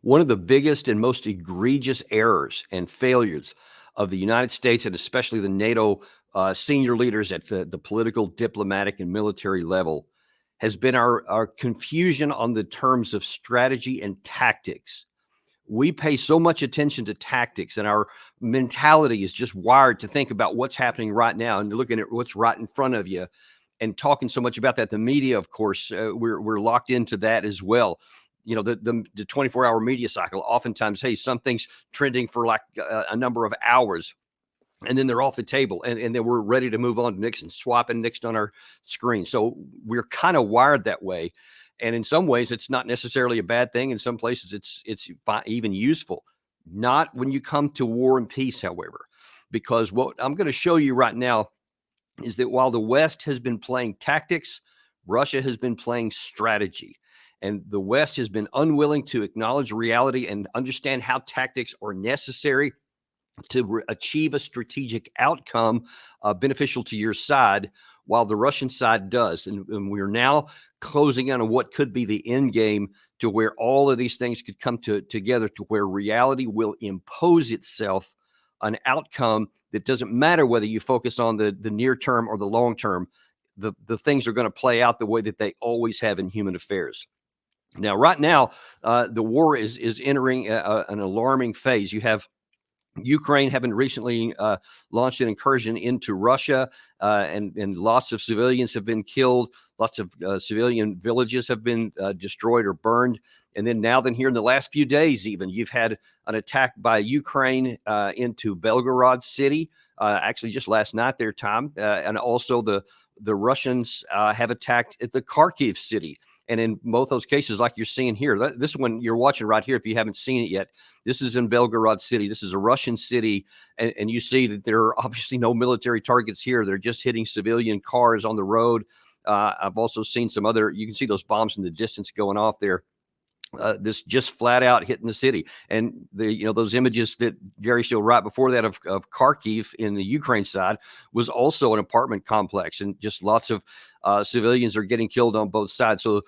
One of the biggest and most egregious errors and failures of the United States, and especially the NATO senior leaders at the political, diplomatic, and military level, has been our confusion on the terms of strategy and tactics. We pay so much attention to tactics, and our mentality is just wired to think about what's happening right now and looking at what's right in front of you and talking so much about that. The media, of course, we're locked into that as well. You know, the 24-hour media cycle, oftentimes, hey, something's trending for like a number of hours, and then they're off the table, and then we're ready to move on to next and swapping next on our screen. So we're kind of wired that way. And in some ways, it's not necessarily a bad thing. In some places, it's even useful. Not when you come to war and peace, however, because what I'm going to show you right now is that while the West has been playing tactics, Russia has been playing strategy. And the West has been unwilling to acknowledge reality and understand how tactics are necessary to achieve a strategic outcome beneficial to your side, while the Russian side does. And we're now closing in on what could be the end game, to where all of these things could come together to where reality will impose itself, an outcome that doesn't matter whether you focus on the near term or the long term. The things are going to play out the way that they always have in human affairs. Now, right now, the war is entering an alarming phase. You have Ukraine having recently launched an incursion into Russia, and lots of civilians have been killed. Lots of civilian villages have been destroyed or burned. And then here in the last few days, even, you've had an attack by Ukraine into Belgorod city, actually just last night their time. And also the Russians have attacked at the Kharkiv city. And in both those cases, like you're seeing here, this one you're watching right here, if you haven't seen it yet, this is in Belgorod city. This is a Russian city. And you see that there are obviously no military targets here. They're just hitting civilian cars on the road. I've also seen some other, you can see those bombs in the distance going off there. This just flat out hitting the city. And those images that Gary showed right before that of Kharkiv in the Ukraine side was also an apartment complex, and just lots of civilians are getting killed on both sides. So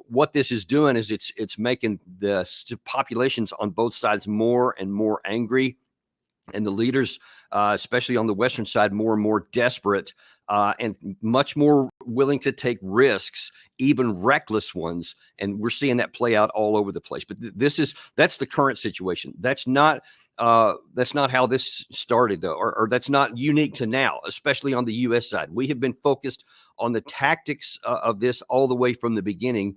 what this is doing is it's making the populations on both sides more and more angry, and the leaders, especially on the Western side, more and more desperate, and much more willing to take risks, even reckless ones. And we're seeing that play out all over the place. But that's the current situation. That's not how this started, though, or that's not unique to now, especially on the U.S. side. We have been focused on the tactics of this all the way from the beginning.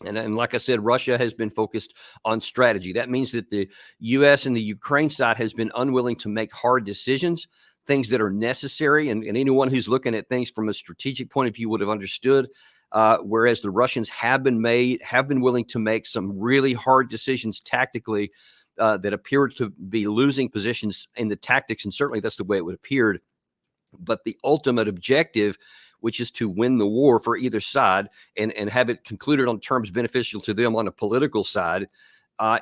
And like I said, Russia has been focused on strategy. That means that the U.S. and the Ukraine side has been unwilling to make hard decisions, things that are necessary. And anyone who's looking at things from a strategic point of view would have understood. Whereas the Russians have been willing to make some really hard decisions tactically that appear to be losing positions in the tactics. And certainly that's the way it would appeared. But the ultimate objective, which is to win the war for either side and have it concluded on terms beneficial to them on a political side,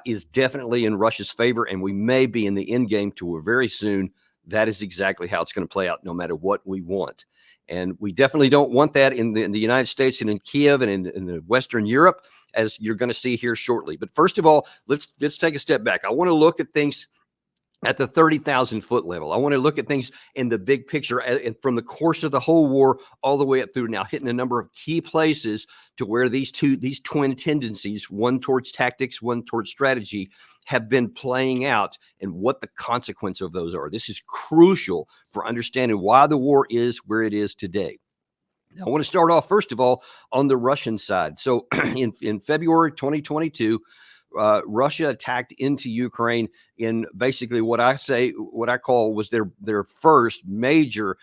is definitely in Russia's favor. And we may be in the end game to very soon. That is exactly how it's going to play out, no matter what we want. And we definitely don't want that in the United States and in Kiev and in the Western Europe, as you're going to see here shortly. But first of all, let's take a step back. I want to look at things at the 30,000 foot level. I want to look at things in the big picture, and from the course of the whole war all the way up through now, hitting a number of key places to where these twin tendencies, one towards tactics, one towards strategy, have been playing out, and what the consequence of those are. This is crucial for understanding why the war is where it is today. Now, I want to start off, first of all, on the Russian side. So in February 2022, Russia attacked into Ukraine in basically what I call was their first major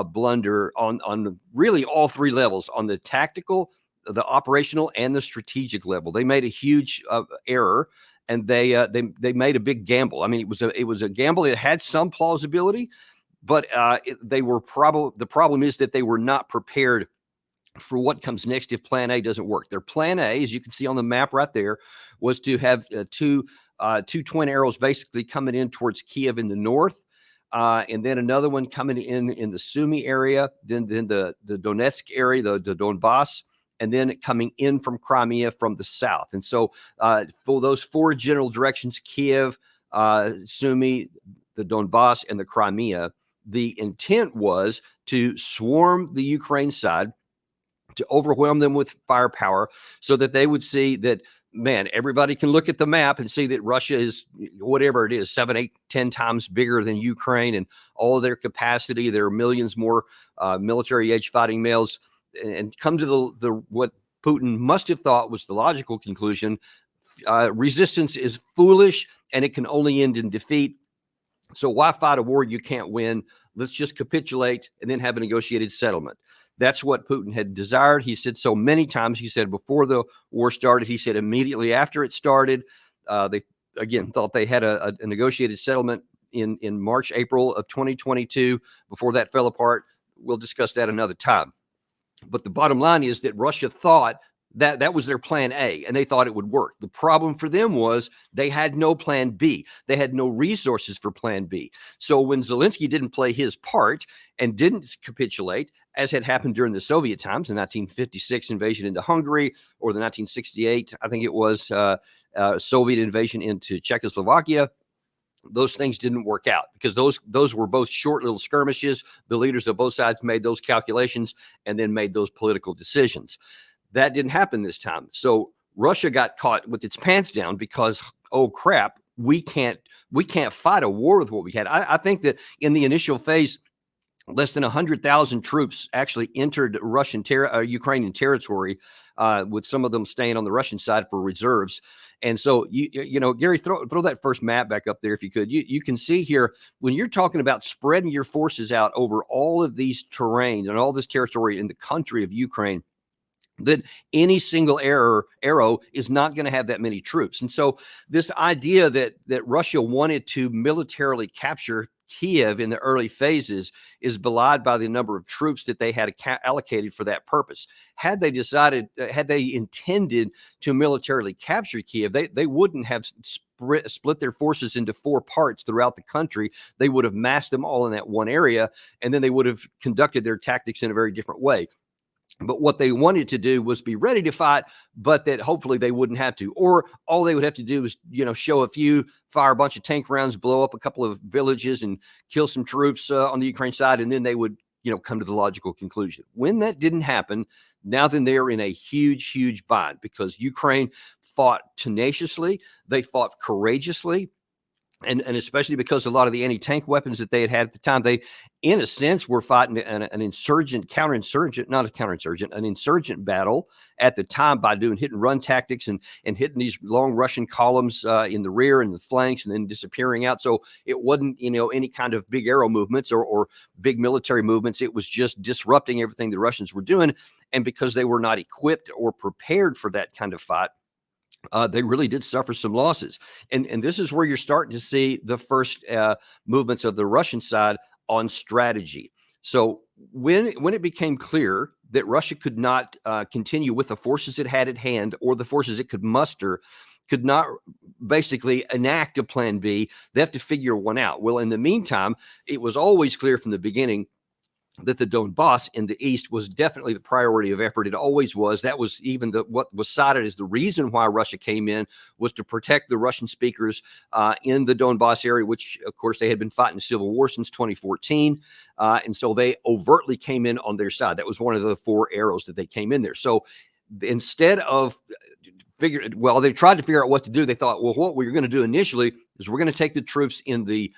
blunder on really all three levels, on the tactical, the operational, and the strategic level. They made a huge error, and they made a big gamble. I mean, it was a gamble. It had some plausibility, but the problem is that they were not prepared for what comes next if plan A doesn't work. Their plan A, as you can see on the map right there, was to have two twin arrows basically coming in towards Kiev in the north, and then another one coming in the Sumy area, then the Donetsk area, the Donbass, and then coming in from Crimea from the south. And so for those four general directions, Kiev, Sumy, the Donbass, and the Crimea, the intent was to swarm the Ukraine side, to overwhelm them with firepower so that they would see that, man, everybody can look at the map and see that Russia is whatever it is, 7, 8, 10 times bigger than Ukraine, and all of their capacity. There are millions more military age fighting males, and come to the what Putin must have thought was the logical conclusion. Resistance is foolish and it can only end in defeat. So why fight a war you can't win? Let's just capitulate and then have a negotiated settlement. That's what Putin had desired. He said so many times. He said before the war started. He said immediately after it started. They, again, thought they had a negotiated settlement in March, April of 2022 before that fell apart. We'll discuss that another time. But the bottom line is that Russia thought that that was their plan A, and they thought it would work. The problem for them was they had no plan B. They had no resources for plan B. So when Zelensky didn't play his part and didn't capitulate, as had happened during the Soviet times, the 1956 invasion into Hungary, or the 1968, I think it was, Soviet invasion into Czechoslovakia, those things didn't work out because those were both short little skirmishes. The leaders of both sides made those calculations and then made those political decisions. That didn't happen this time. So Russia got caught with its pants down because, oh crap, we can't fight a war with what we had. I think that in the initial phase, less than 100,000 troops actually entered Ukrainian territory, with some of them staying on the Russian side for reserves. And so, you know, Gary, throw that first map back up there if you could. You can see here, when you're talking about spreading your forces out over all of these terrains and all this territory in the country of Ukraine, that any single arrow is not going to have that many troops. And so this idea that Russia wanted to militarily capture Kiev in the early phases is belied by the number of troops that they had allocated for that purpose. Had they intended to militarily capture Kiev, they wouldn't have split their forces into four parts throughout the country. They would have massed them all in that one area, and then they would have conducted their tactics in a very different way. But what they wanted to do was be ready to fight, but that hopefully they wouldn't have to. Or all they would have to do is, show a few, fire a bunch of tank rounds, blow up a couple of villages and kill some troops on the Ukraine side. And then they would, come to the logical conclusion. When that didn't happen, now then they are in a huge, huge bind because Ukraine fought tenaciously. They fought courageously. And especially because a lot of the anti-tank weapons that they had at the time, they, in a sense, were fighting an insurgent battle at the time by doing hit and run tactics and hitting these long Russian columns in the rear and the flanks and then disappearing out. So it wasn't, any kind of big arrow movements or big military movements. It was just disrupting everything the Russians were doing. And because they were not equipped or prepared for that kind of fight, they really did suffer some losses. And this is where you're starting to see the first movements of the Russian side on strategy. So when it became clear that Russia could not continue with the forces it had at hand or the forces it could muster, could not basically enact a plan B, they have to figure one out. Well, in the meantime, it was always clear from the beginning that the Donbass in the east was definitely the priority of effort. It always was. That was even what was cited as the reason why Russia came in, was to protect the Russian speakers in the Donbass area, which, of course, they had been fighting a civil war since 2014. And so they overtly came in on their side. That was one of the four arrows that they came in there. So instead of they tried to figure out what to do. They thought, well, what we're going to do initially is we're going to take the troops in the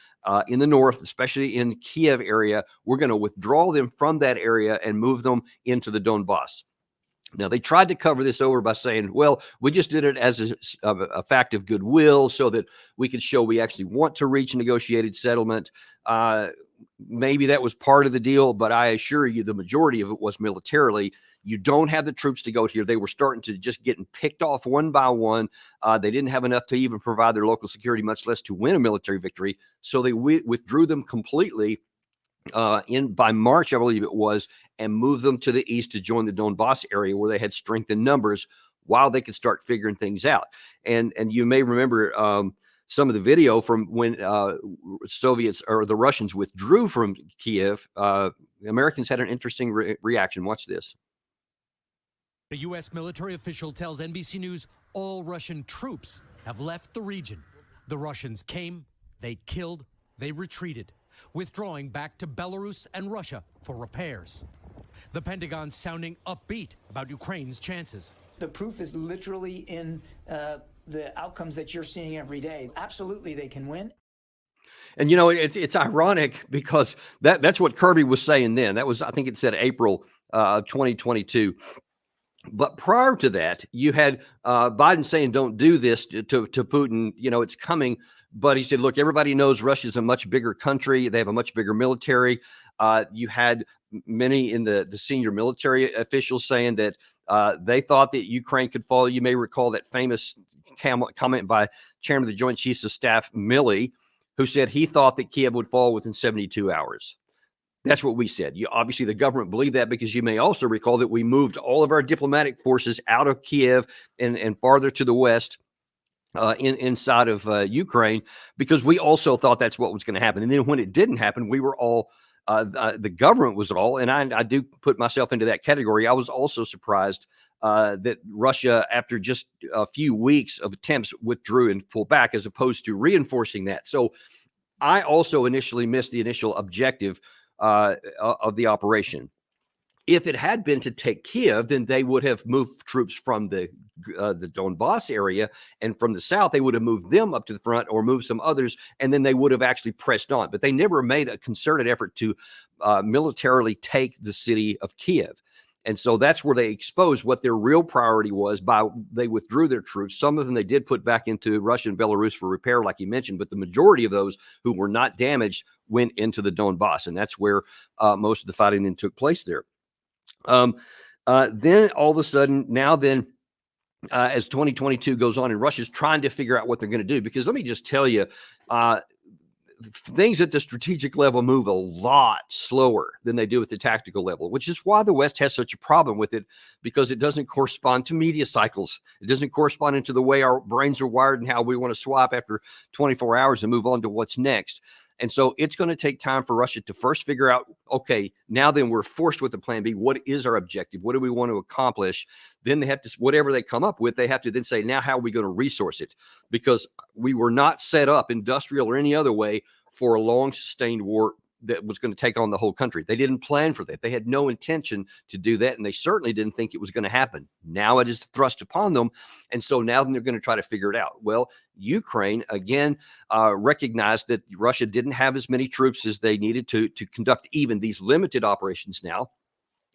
north, especially in Kiev area. We're going to withdraw them from that area and move them into the Donbass. Now, they tried to cover this over by saying, well, we just did it as a fact of goodwill so that we could show we actually want to reach a negotiated settlement. Maybe that was part of the deal, but I assure you the majority of it was militarily. You don't have the troops to go here. They were starting to just getting picked off one by one. They didn't have enough to even provide their local security, much less to win a military victory. So they withdrew them completely by March, I believe it was, and moved them to the east to join the Donbass area where they had strength in numbers while they could start figuring things out. And you may remember some of the video from when Soviets or the Russians withdrew from Kiev. Americans had an interesting reaction. Watch this. A U.S. military official tells NBC News all Russian troops have left the region. The Russians came, they killed, they retreated, withdrawing back to Belarus and Russia for repairs. The Pentagon sounding upbeat about Ukraine's chances. The proof is literally in the outcomes that you're seeing every day. Absolutely, they can win. And, you know, it's ironic because that's what Kirby was saying then. That was, I think it said April of 2022. But prior to that, you had Biden saying, don't do this to Putin. You know, it's coming. But he said, look, everybody knows Russia's a much bigger country. They have a much bigger military. You had many in the senior military officials saying that they thought that Ukraine could fall. You may recall that famous comment by Chairman of the Joint Chiefs of Staff, Milley, who said he thought that Kiev would fall within 72 hours. That's what we said. Obviously, the government believed that because you may also recall that we moved all of our diplomatic forces out of Kiev and farther to the west inside of Ukraine, because we also thought that's what was going to happen. And then when it didn't happen, we were all, the government was all, and I do put myself into that category. I was also surprised that Russia, after just a few weeks of attempts, withdrew and pulled back as opposed to reinforcing that. So I also initially missed the initial objective of the operation. If it had been to take Kiev, then they would have moved troops from the Donbass area, and from the south, they would have moved them up to the front or moved some others, and then they would have actually pressed on. But they never made a concerted effort to militarily take the city of Kiev. And so that's where they exposed what their real priority was. They withdrew their troops. Some of them they did put back into Russia and Belarus for repair, like you mentioned, but the majority of those who were not damaged went into the Donbass, and that's where most of the fighting then took place there. Then all of a sudden, as 2022 goes on, and Russia's trying to figure out what they're going to do, because let me just tell you, things at the strategic level move a lot slower than they do at the tactical level, which is why the West has such a problem with it, because it doesn't correspond to media cycles. It doesn't correspond into the way our brains are wired and how we want to swap after 24 hours and move on to what's next. And so it's going to take time for Russia to first figure out, okay, now then we're forced with the plan B. What is our objective? What do we want to accomplish? Then they have to, whatever they come up with, they have to then say, now how are we going to resource it? Because we were not set up, industrial or any other way, for a long sustained war that was going to take on the whole country. They didn't plan for that. They had no intention to do that, and they certainly didn't think it was going to happen. Now it is thrust upon them, and so now they're going to try to figure it out. Well, Ukraine, again, recognized that Russia didn't have as many troops as they needed to conduct even these limited operations now,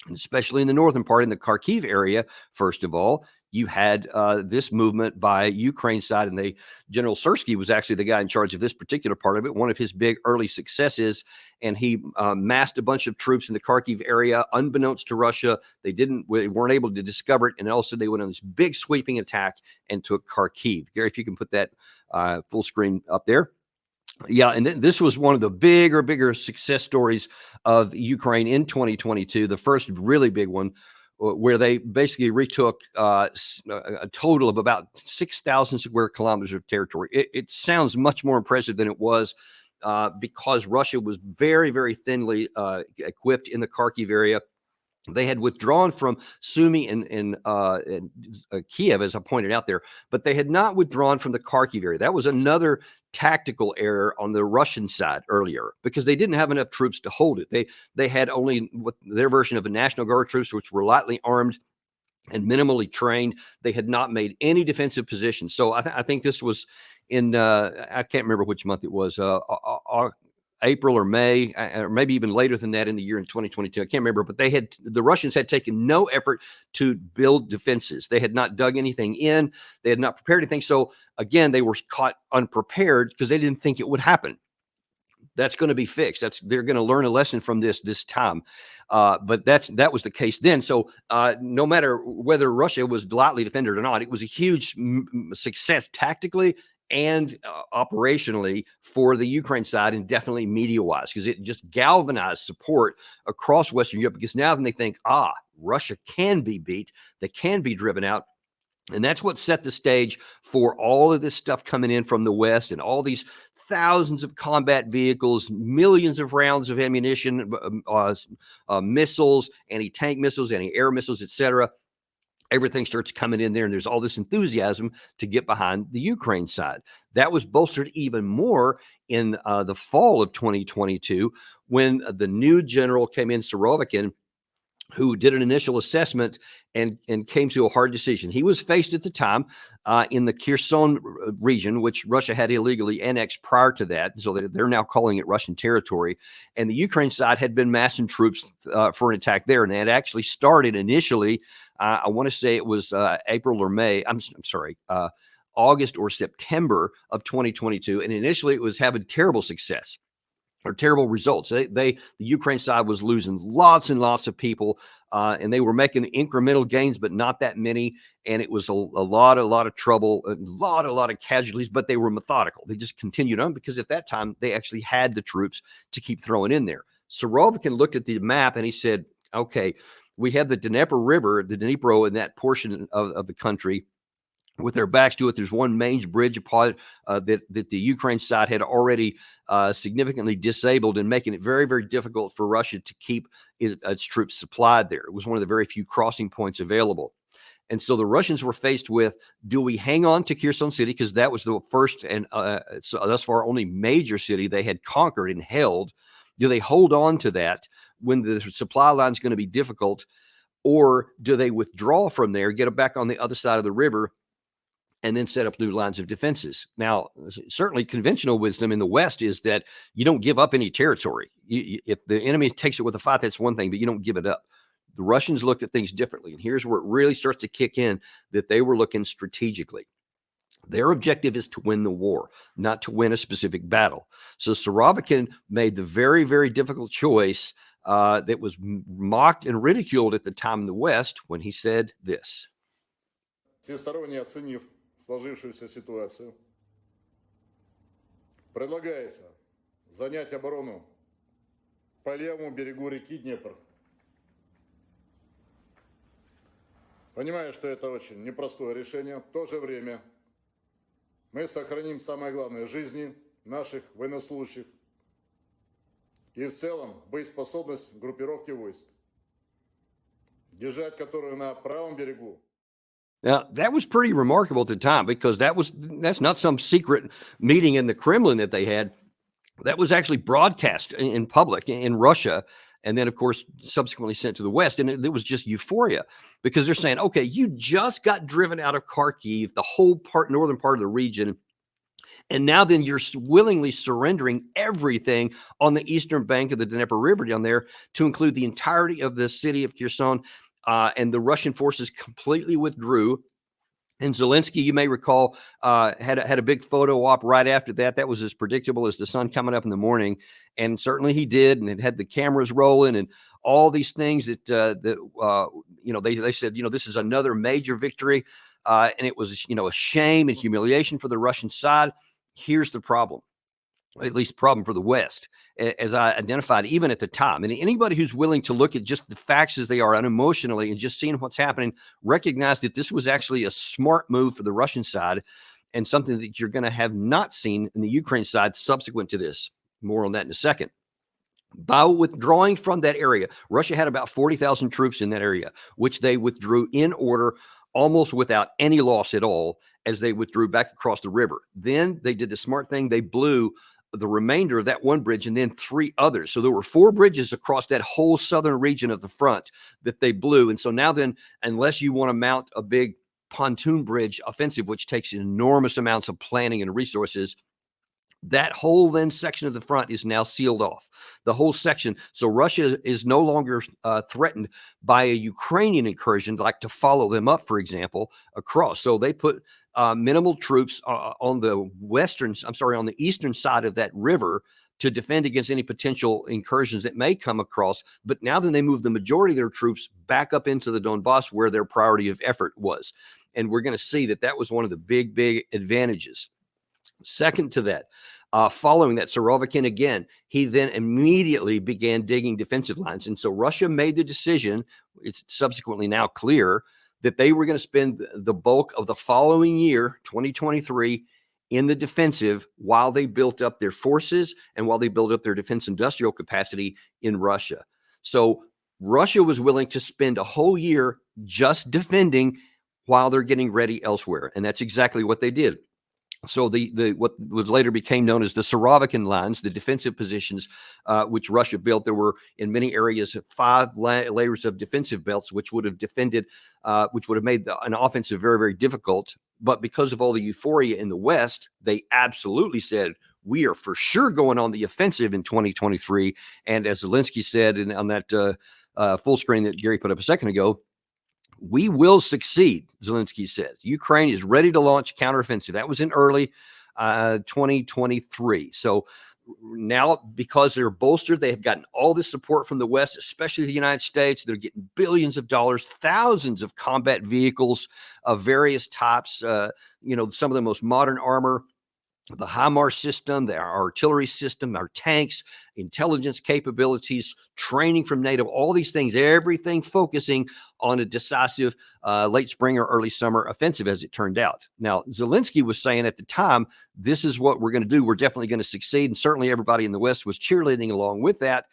and especially in the northern part, in the Kharkiv area, first of all. You had this movement by Ukraine's side, and General Sursky was actually the guy in charge of this particular part of it, one of his big early successes, and he massed a bunch of troops in the Kharkiv area, unbeknownst to Russia. They weren't able to discover it, and also they went on this big sweeping attack and took Kharkiv. Gary, if you can put that full screen up there. Yeah, and this was one of the bigger success stories of Ukraine in 2022, the first really big one, where they basically retook a total of about 6,000 square kilometers of territory. It sounds much more impressive than it was, because Russia was very, very thinly equipped in the Kharkiv area. They had withdrawn from Sumy and Kiev, as I pointed out there, but they had not withdrawn from the Kharkiv area. That was another tactical error on the Russian side earlier, because they didn't have enough troops to hold it. They had only their version of the National Guard troops, which were lightly armed and minimally trained. They had not made any defensive positions. So I think this was in, I can't remember which month it was, April or May, or maybe even later than that in the year in 2022. I can't remember, but the Russians had taken no effort to build defenses. They had not dug anything in. They had not prepared anything. So again, they were caught unprepared because they didn't think it would happen. That's going to be fixed. They're going to learn a lesson from this time. But that was the case then. So no matter whether Russia was lightly defended or not, it was a huge success tactically and operationally for the Ukraine side, and definitely media-wise, because it just galvanized support across Western Europe, because now then they think, Russia can be beat, they can be driven out. And that's what set the stage for all of this stuff coming in from the West, and all these thousands of combat vehicles, millions of rounds of ammunition, missiles, anti-tank missiles, anti-air missiles, etc. everything starts coming in there, and there's all this enthusiasm to get behind the Ukraine side. That was bolstered even more in the fall of 2022 when the new general came in, Surovikin, who did an initial assessment and came to a hard decision. He was faced at the time in the Kherson region, which Russia had illegally annexed prior to that. So they're now calling it Russian territory. And the Ukraine side had been massing troops for an attack there. And they had actually started initially, I want to say it was April or May. I'm sorry, August or September of 2022. And initially it was having terrible success or terrible results. The Ukraine side was losing lots and lots of people, and they were making incremental gains, but not that many. And it was a lot of trouble, a lot of casualties, but they were methodical. They just continued on because at that time they actually had the troops to keep throwing in there. Surovikin looked at the map and he said, okay, we have the Dnieper River, the Dnipro in that portion of the country with their backs to it. There's one main bridge upon that the Ukraine side had already significantly disabled and making it very, very difficult for Russia to keep its troops supplied there. It was one of the very few crossing points available. And so the Russians were faced with, do we hang on to Kherson City? Because that was the first and so thus far only major city they had conquered and held. Do they hold on to that when the supply line is going to be difficult? Or do they withdraw from there, get it back on the other side of the river, and then set up new lines of defenses? Now, certainly conventional wisdom in the West is that you don't give up any territory. If the enemy takes it with a fight, that's one thing, but you don't give it up. The Russians looked at things differently, and here's where it really starts to kick in, that they were looking strategically. Their objective is to win the war, not to win a specific battle. So Surovikin made the very, very difficult choice that was mocked and ridiculed at the time in the West when he said this. Всесторонне оценив сложившуюся ситуацию, предлагается занять оборону по левому берегу реки Днепр. Понимаю, что это очень непростое решение. В то же время мы сохраним самое главное – жизни наших военнослужащих и в целом боеспособность группировки войск, держать которую на правом берегу. Now, that was pretty remarkable at the time because that's not some secret meeting in the Kremlin that they had. That was actually broadcast in public in Russia, and then, of course, subsequently sent to the West. And it was just euphoria because they're saying, okay, you just got driven out of Kharkiv, the whole northern part of the region, and now then you're willingly surrendering everything on the eastern bank of the Dnieper River down there to include the entirety of the city of Kherson. And the Russian forces completely withdrew. And Zelensky, you may recall, had a big photo op right after that. That was as predictable as the sun coming up in the morning. And certainly he did. And it had the cameras rolling and all these things that they said, this is another major victory. And it was, a shame and humiliation for the Russian side. Here's the problem. At least a problem for the West, as I identified even at the time. And anybody who's willing to look at just the facts as they are unemotionally and just seeing what's happening, recognize that this was actually a smart move for the Russian side and something that you're going to have not seen in the Ukraine side subsequent to this. More on that in a second. By withdrawing from that area, Russia had about 40,000 troops in that area, which they withdrew in order almost without any loss at all as they withdrew back across the river. Then they did the smart thing. They blew the remainder of that one bridge and then 3 others. So there were 4 bridges across that whole southern region of the front that they blew. And so now then, unless you want to mount a big pontoon bridge offensive, which takes enormous amounts of planning and resources, that whole then section of the front is now sealed off. The whole section. So Russia is no longer threatened by a Ukrainian incursion, like to follow them up, for example, across. So they put minimal troops on the eastern side of that river to defend against any potential incursions that may come across. But now then they move the majority of their troops back up into the Donbass where their priority of effort was. And we're going to see that was one of the big, big advantages. Second to that, following that, Surovikin again, he then immediately began digging defensive lines. And so Russia made the decision, it's subsequently now clear, that they were going to spend the bulk of the following year, 2023, in the defensive while they built up their forces and while they built up their defense industrial capacity in Russia. So Russia was willing to spend a whole year just defending while they're getting ready elsewhere. And that's exactly what they did. So the what later became known as the Surovikin lines, the defensive positions, which Russia built, there were in many areas 5 layers of defensive belts, which would have defended, which would have made an offensive very, very difficult. But because of all the euphoria in the West, they absolutely said, we are for sure going on the offensive in 2023. And as Zelensky said on that full screen that Gary put up a second ago, we will succeed, Zelensky says. Ukraine is ready to launch counteroffensive. That was in early 2023. So now, because they're bolstered, they have gotten all this support from the West, especially the United States. They're getting billions of dollars, thousands of combat vehicles of various types, some of the most modern armor, the HIMARS system, our artillery system, our tanks, intelligence capabilities, training from NATO, all these things, everything focusing on a decisive late spring or early summer offensive, as it turned out. Now, Zelensky was saying at the time, this is what we're going to do. We're definitely going to succeed. And certainly everybody in the West was cheerleading along with that.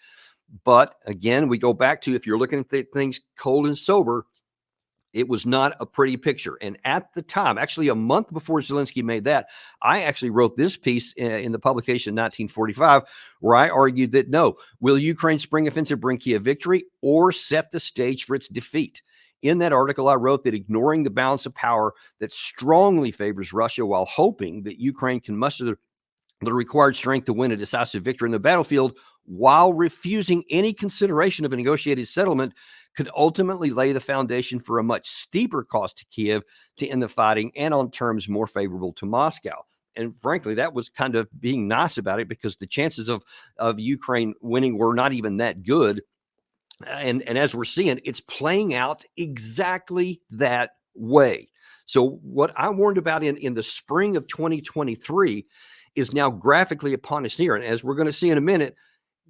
But again, we go back to, if you're looking at things cold and sober, it was not a pretty picture. And at the time, actually a month before Zelensky made that, I actually wrote this piece in the publication in 1945, where I argued that no, will Ukraine's spring offensive bring Kiev victory or set the stage for its defeat? In that article, I wrote that ignoring the balance of power that strongly favors Russia while hoping that Ukraine can muster the required strength to win a decisive victory in the battlefield while refusing any consideration of a negotiated settlement could ultimately lay the foundation for a much steeper cost to Kiev to end the fighting and on terms more favorable to Moscow. And frankly, that was kind of being nice about it, because the chances of Ukraine winning were not even that good. And as we're seeing, it's playing out exactly that way. So what I warned about in the spring of 2023 is now graphically upon us here. And as we're going to see in a minute,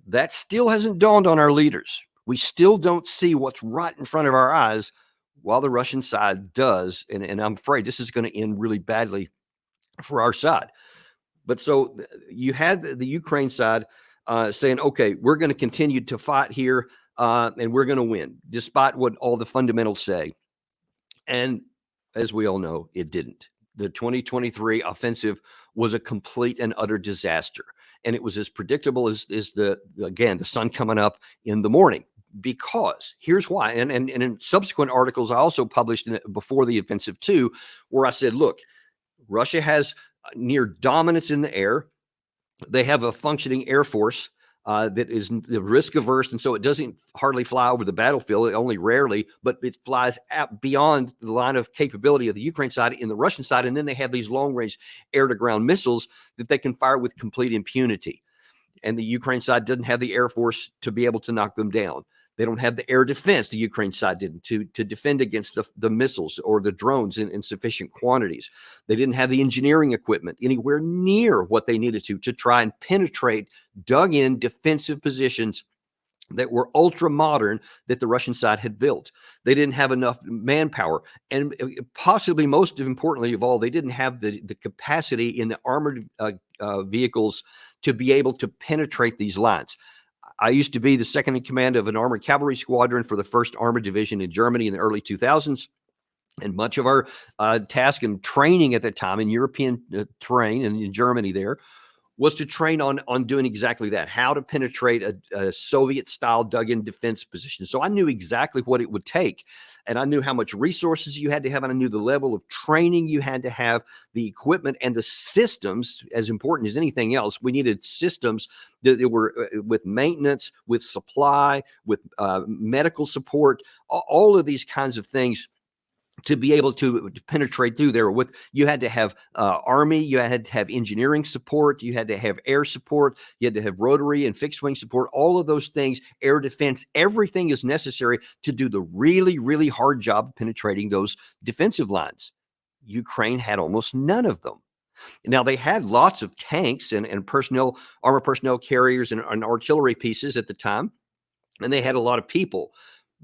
that still hasn't dawned on our leaders. We still don't see what's right in front of our eyes, while the Russian side does. And I'm afraid this is going to end really badly for our side. But so you had the Ukraine side saying, okay, we're going to continue to fight here and we're going to win, despite what all the fundamentals say. And as we all know, it didn't. The 2023 offensive was a complete and utter disaster. And it was as predictable as the sun coming up in the morning. Because here's why. And in subsequent articles, I also published before the offensive too, where I said, look, Russia has near dominance in the air. They have a functioning air force that is risk averse. And so it doesn't hardly fly over the battlefield, only rarely, but it flies out beyond the line of capability of the Ukraine side in the Russian side. And then they have these long range air to ground missiles that they can fire with complete impunity. And the Ukraine side doesn't have the air force to be able to knock them down. They don't have the air defense, the Ukraine side didn't, to defend against the missiles or the drones in sufficient quantities. They didn't have the engineering equipment anywhere near what they needed to try and penetrate dug-in defensive positions that were ultra modern that the Russian side had built. They didn't have enough manpower. And possibly most importantly of all, they didn't have the capacity in the armored vehicles to be able to penetrate these lines. I used to be the second in command of an armored cavalry squadron for the 1st Armored Division in Germany in the early 2000s. And much of our task and training at that time in European terrain and in Germany there was to train on doing exactly that, how to penetrate a Soviet-style dug-in defense position. So I knew exactly what it would take, and I knew how much resources you had to have, and I knew the level of training you had to have, the equipment and the systems, as important as anything else. We needed systems that were with maintenance, with supply, with medical support, all of these kinds of things to be able to penetrate through there. You had to have army, you had to have engineering support, you had to have air support, you had to have rotary and fixed wing support, all of those things, air defense, everything is necessary to do the really, really hard job of penetrating those defensive lines. Ukraine had almost none of them. Now, they had lots of tanks and personnel, armor personnel carriers and artillery pieces at the time, and they had a lot of people.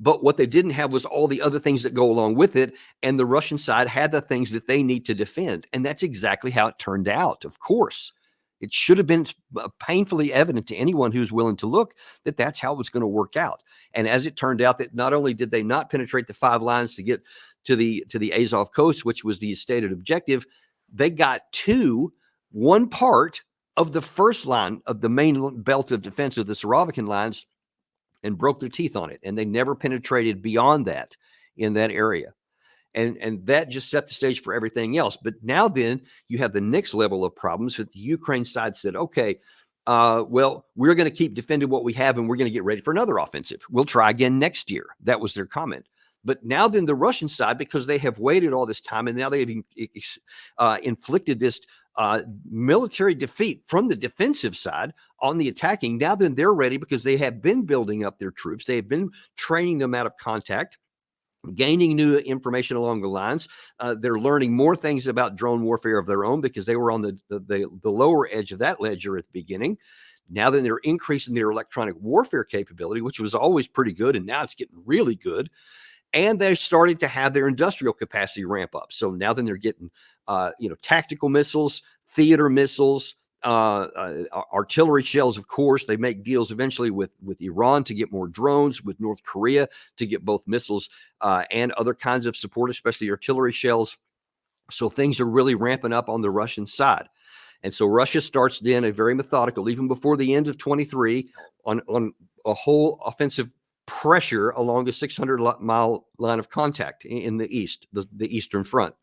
But what they didn't have was all the other things that go along with it. And the Russian side had the things that they need to defend. And that's exactly how it turned out, of course. It should have been painfully evident to anyone who's willing to look that that's how it was going to work out. And as it turned out, that not only did they not penetrate the 5 lines to get to the Azov coast, which was the stated objective, they got to one part of the first line of the main belt of defense of the Surovikin lines and broke their teeth on it. And they never penetrated beyond that in that area. And that just set the stage for everything else. But now then you have the next level of problems that the Ukraine side said, okay, well, we're going to keep defending what we have and we're going to get ready for another offensive. We'll try again next year. That was their comment. But now then the Russian side, because they have waited all this time and now they've inflicted this military defeat from the defensive side on the attacking, now then they're ready because they have been building up their troops. They have been training them out of contact, gaining new information along the lines. They're learning more things about drone warfare of their own because they were on the lower edge of that ledger at the beginning. Now then they're increasing their electronic warfare capability, which was always pretty good, and now it's getting really good. And they're starting to have their industrial capacity ramp up. So now then they're getting, tactical missiles, theater missiles, artillery shells. Of course, they make deals eventually with Iran to get more drones, with North Korea to get both missiles and other kinds of support, especially artillery shells. So things are really ramping up on the Russian side. And so Russia starts then a very methodical, even before the end of 23, on a whole offensive pressure along the 600-mile line of contact in the east, the eastern front.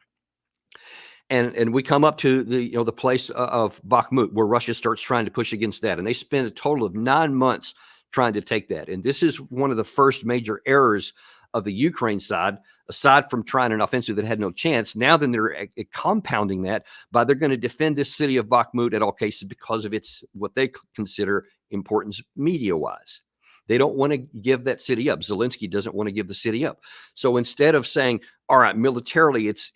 And we come up to the place of Bakhmut, where Russia starts trying to push against that. And they spend a total of 9 months trying to take that. And this is one of the first major errors of the Ukraine side, aside from trying an offensive that had no chance. Now then they're compounding that by they're going to defend this city of Bakhmut at all cases because of its what they consider importance media-wise. They don't want to give that city up. Zelensky doesn't want to give the city up. So instead of saying, all right, militarily it's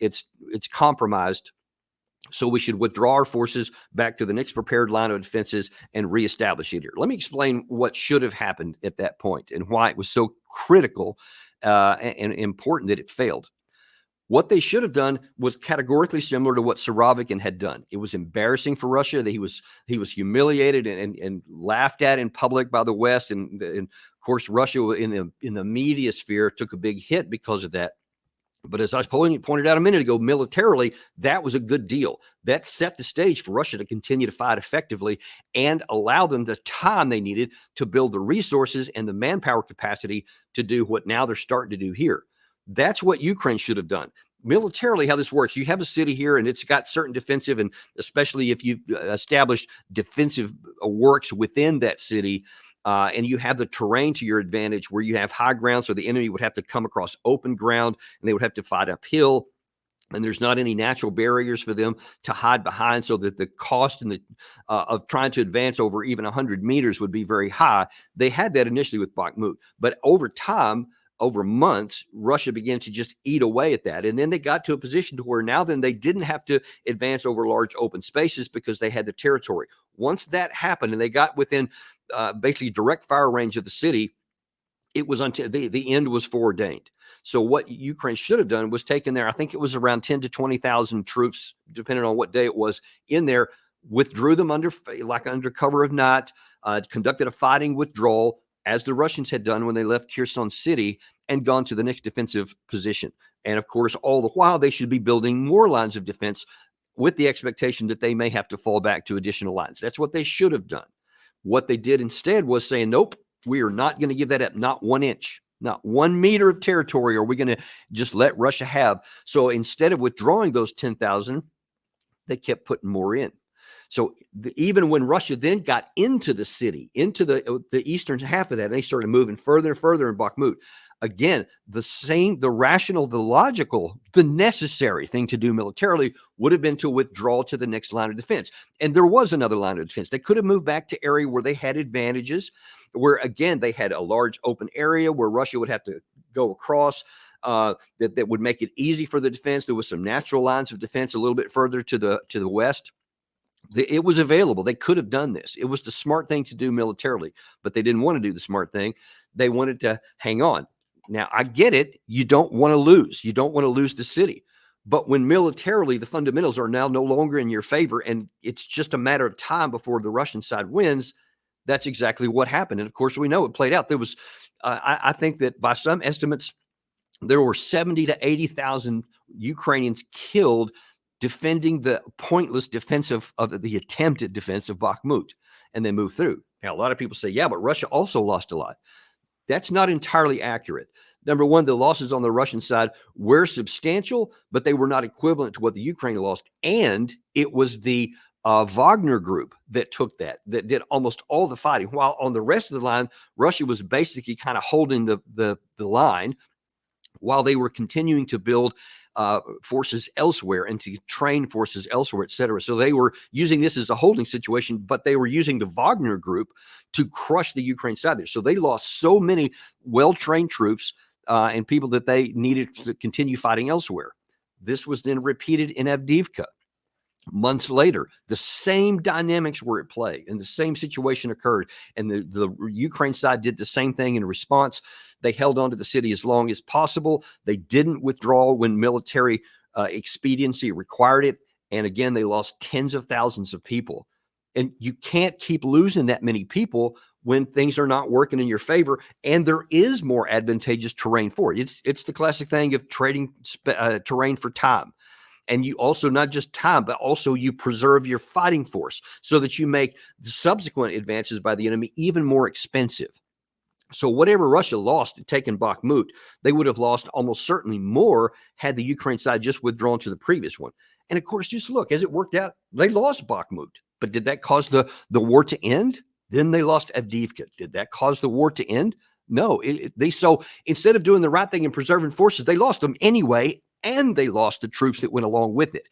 compromised, so we should withdraw our forces back to the next prepared line of defenses and reestablish it here. Let me explain what should have happened at that point and why it was so critical and important that it failed. What they should have done was categorically similar to what Surovikin had done. It was embarrassing for Russia that he was humiliated and laughed at in public by the West, and of course Russia in the media sphere took a big hit because of that. But as I pointed out a minute ago, militarily that was a good deal. That set the stage for Russia to continue to fight effectively and allow them the time they needed to build the resources and the manpower capacity to do what now they're starting to do here. That's what Ukraine should have done. Militarily, how this works, you have a city here and it's got certain defensive, and especially if you've established defensive works within that city, and you have the terrain to your advantage where you have high ground, so the enemy would have to come across open ground and they would have to fight uphill. And there's not any natural barriers for them to hide behind, so that the cost and of trying to advance over even 100 meters would be very high. They had that initially with Bakhmut, but over time, over months, Russia began to just eat away at that. And then they got to a position to where now then they didn't have to advance over large open spaces because they had the territory. Once that happened and they got within basically direct fire range of the city, it was until the end was foreordained. So what Ukraine should have done was taken there, I think it was around 10 to 20,000 troops, depending on what day it was, in there, withdrew them under cover of night, conducted a fighting withdrawal, as the Russians had done when they left Kherson city, and gone to the next defensive position. And of course, all the while, they should be building more lines of defense with the expectation that they may have to fall back to additional lines. That's what they should have done. What they did instead was saying, nope, we are not going to give that up, not 1 inch. Not 1 meter of territory are we going to just let Russia have. So instead of withdrawing those 10,000, they kept putting more in. So even when Russia then got into the city, into the eastern half of that, they started moving further and further in Bakhmut. Again, the rational, the logical, the necessary thing to do militarily would have been to withdraw to the next line of defense. And there was another line of defense. They could have moved back to area where they had advantages, where, again, they had a large open area where Russia would have to go across, that would make it easy for the defense. There was some natural lines of defense a little bit further to the west. It was available. They could have done this. It was the smart thing to do militarily, but they didn't want to do the smart thing. They wanted to hang on. Now, I get it. You don't want to lose. You don't want to lose the city. But when militarily the fundamentals are now no longer in your favor and it's just a matter of time before the Russian side wins, that's exactly what happened. And of course, we know it played out. There was, I think that by some estimates, there were 70 to 80,000 Ukrainians killed defending the pointless defense of the attempted defense of Bakhmut, and they moved through. Now, a lot of people say, yeah, but Russia also lost a lot. That's not entirely accurate. Number one, the losses on the Russian side were substantial, but they were not equivalent to what the Ukraine lost. And it was the Wagner group that took that did almost all the fighting, while on the rest of the line, Russia was basically kind of holding the line while they were continuing to build forces elsewhere and to train forces elsewhere, et cetera. So they were using this as a holding situation, but they were using the Wagner group to crush the Ukraine side there. So they lost so many well-trained troops and people that they needed to continue fighting elsewhere. This was then repeated in Avdiivka. Months later, the same dynamics were at play and the same situation occurred. And the Ukraine side did the same thing in response. They held on to the city as long as possible. They didn't withdraw when military expediency required it. And again, they lost tens of thousands of people. And you can't keep losing that many people when things are not working in your favor and there is more advantageous terrain for it. It's the classic thing of trading terrain for time. And you also, not just time, but also you preserve your fighting force so that you make the subsequent advances by the enemy even more expensive. So whatever Russia lost taking Bakhmut, they would have lost almost certainly more had the Ukraine side just withdrawn to the previous one. And of course, just look, as it worked out, they lost Bakhmut. But did that cause the war to end? Then they lost Avdiivka. Did that cause the war to end? No. So instead of doing the right thing and preserving forces, they lost them anyway, and they lost the troops that went along with it.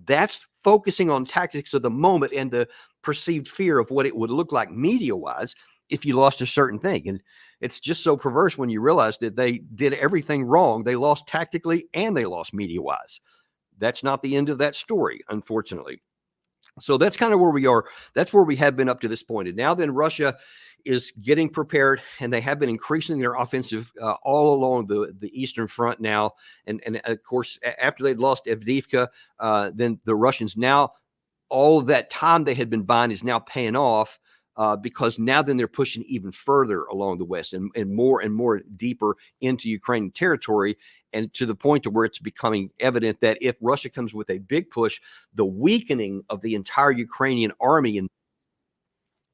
That's focusing on tactics of the moment and the perceived fear of what it would look like media-wise if you lost a certain thing. And it's just so perverse when you realize that they did everything wrong. They lost tactically and they lost media-wise. That's not the end of that story, unfortunately. So that's kind of where we are. That's where we have been up to this point. And now then Russia is getting prepared, and they have been increasing their offensive all along the eastern front now. And of course, after they'd lost Avdiivka, then the Russians now, all of that time they had been buying is now paying off because now then they're pushing even further along the west and more deeper into Ukrainian territory, and to the point to where it's becoming evident that if Russia comes with a big push, the weakening of the entire Ukrainian army and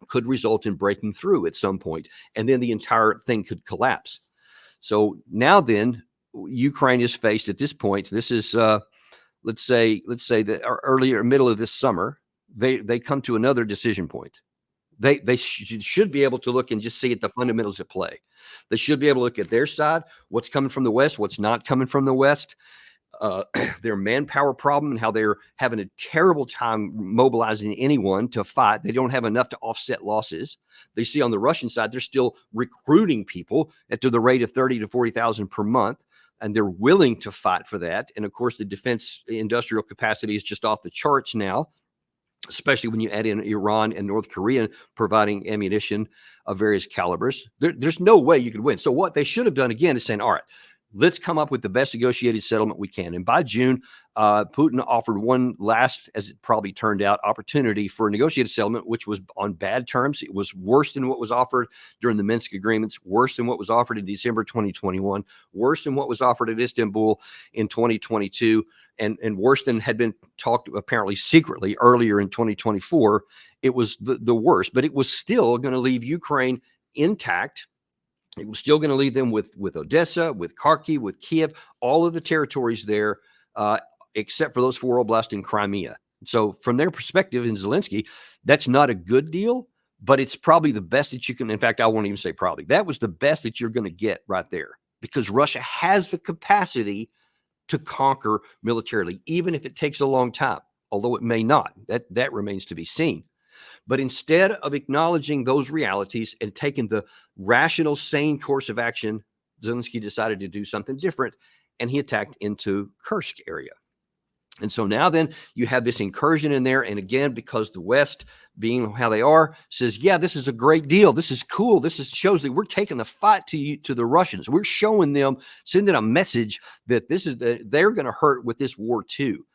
could result in breaking through at some point, and then the entire thing could collapse. So now then, Ukraine is faced at this point. This is let's say that earlier middle of this summer, they come to another decision point. They should be able to look and just see at the fundamentals at play. They should be able to look at their side, what's coming from the west, what's not coming from the west, their manpower problem and how they're having a terrible time mobilizing anyone to fight. They don't have enough to offset losses. They see on the Russian side, they're still recruiting people at the rate of 30 to 40,000 per month, and they're willing to fight for that. And of course, the defense industrial capacity is just off the charts now, especially when you add in Iran and North Korea providing ammunition of various calibers. There's no way you could win. So what they should have done again is saying, all right, let's come up with the best negotiated settlement we can. And by June, Putin offered one last, as it probably turned out, opportunity for a negotiated settlement, which was on bad terms. It was worse than what was offered during the Minsk agreements, worse than what was offered in December 2021, worse than what was offered at Istanbul in 2022, and worse than had been talked apparently secretly earlier in 2024. It was the worst, but it was still going to leave Ukraine intact. It was still going to leave them with Odessa, with Kharkiv, with Kiev, all of the territories there, except for those 4 oblasts in Crimea. So from their perspective in Zelensky, that's not a good deal, but it's probably the best that you can. In fact, I won't even say probably. That was the best that you're going to get right there, because Russia has the capacity to conquer militarily, even if it takes a long time, although it may not. That remains to be seen. But instead of acknowledging those realities and taking the rational, sane course of action, Zelensky decided to do something different, and he attacked into Kursk area. And so now then you have this incursion in there. And again, because the West, being how they are, says, yeah, this is a great deal. This is cool. Shows that we're taking the fight to the Russians. We're showing them, sending a message that they're going to hurt with this war too.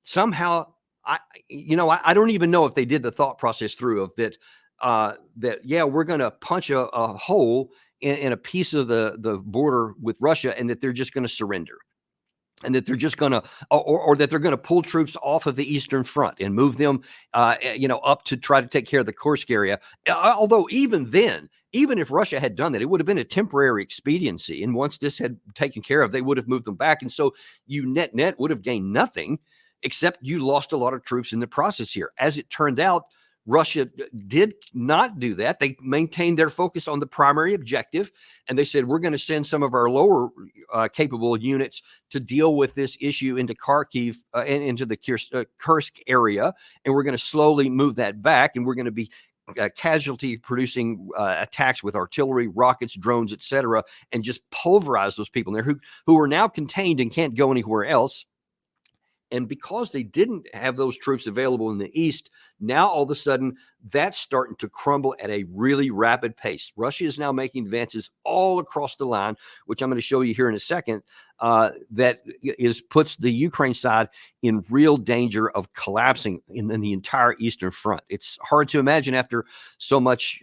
Somehow, I don't even know if they did the thought process through of that, yeah, we're going to punch a hole in a piece of the border with Russia, and that they're just going to surrender. And that they're just going to, or that they're going to pull troops off of the Eastern Front and move them, up to try to take care of the Kursk area. Although even then, even if Russia had done that, it would have been a temporary expediency. And once this had taken care of, they would have moved them back. And so you net would have gained nothing, except you lost a lot of troops in the process here. As it turned out, Russia did not do that. They maintained their focus on the primary objective, and they said, we're going to send some of our lower capable units to deal with this issue into Kharkiv and into the Kursk area, and we're going to slowly move that back, and we're going to be casualty producing attacks with artillery, rockets, drones, etc., and just pulverize those people in there who are now contained and can't go anywhere else. And because they didn't have those troops available in the east, now all of a sudden that's starting to crumble at a really rapid pace. Russia is now making advances all across the line, which I'm going to show you here in a second, that puts the Ukraine side in real danger of collapsing in the entire Eastern Front. It's hard to imagine after so much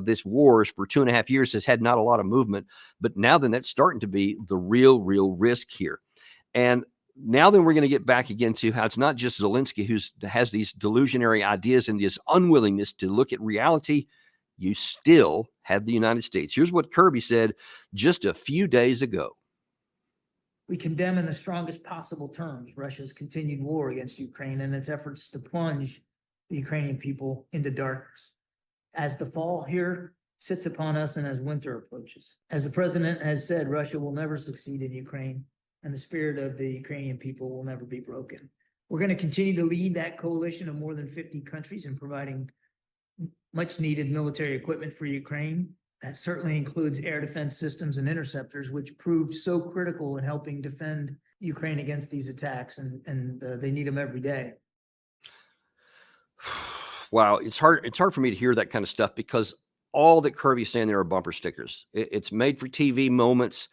this war for 2.5 years has had not a lot of movement, but now then that's starting to be the real risk here. And now then we're going to get back again to how it's not just Zelensky who has these delusionary ideas and this unwillingness to look at reality. You still have the United States. Here's what Kirby said just a few days ago. We condemn in the strongest possible terms Russia's continued war against Ukraine and its efforts to plunge the Ukrainian people into darkness. As the fall here sits upon us and as winter approaches, as the president has said, Russia will never succeed in Ukraine, and the spirit of the Ukrainian people will never be broken. We're going to continue to lead that coalition of more than 50 countries in providing much needed military equipment for Ukraine. That certainly includes air defense systems and interceptors, which proved so critical in helping defend Ukraine against these attacks, and they need them every day. Wow, it's hard for me to hear that kind of stuff because all that Kirby's saying there are bumper stickers. It's made for TV moments.